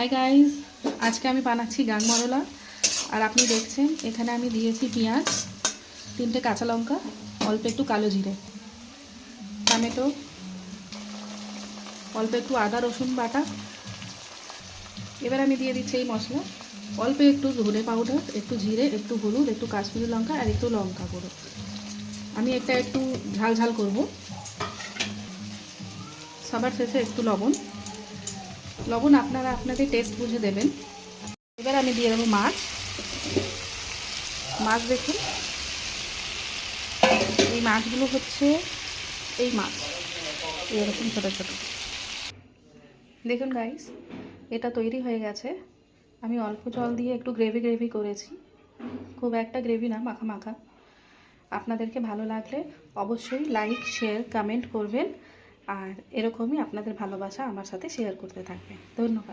Hi guys, আজকে আমি বানাচ্ছি গাং মরলা। আর আপনি দেখছেন এখানে আমি দিয়েছি পেঁয়াজ, 3টে কাঁচা লঙ্কা, অল্প একটু কালো জিরে, টমেটো, অল্প একটু আদা রসুন বাটা। এবার আমি দিয়ে দিচ্ছি এই মশলা, অল্প একটু ধনে পাউডার, একটু জিরে, একটু হলুদ, একটু কাশ্মীরি লঙ্কা আর একটু লঙ্কা গুঁড়ো। আমি এটা একটু ঝাল ঝাল করব। সবার শেষে একটু লবণ আপনারা আপনাদের টেস্ট বুঝে দেবেন। এবার আমি দিয়ে দেবো মাছ। দেখুন, এই মাছগুলো হচ্ছে এই মাছ, এরকম ছোটো ছোটো। দেখুন গাইস, এটা তৈরি হয়ে গেছে। আমি অল্প জল দিয়ে একটু গ্রেভি করেছি, খুব একটা গ্রেভি না, মাখা মাখা। আপনাদেরকে ভালো লাগলে অবশ্যই লাইক, শেয়ার, কমেন্ট করবেন। আর এরকমই আপনাদের ভালোবাসা আমার সাথে শেয়ার করতে থাকবেন। ধন্যবাদ।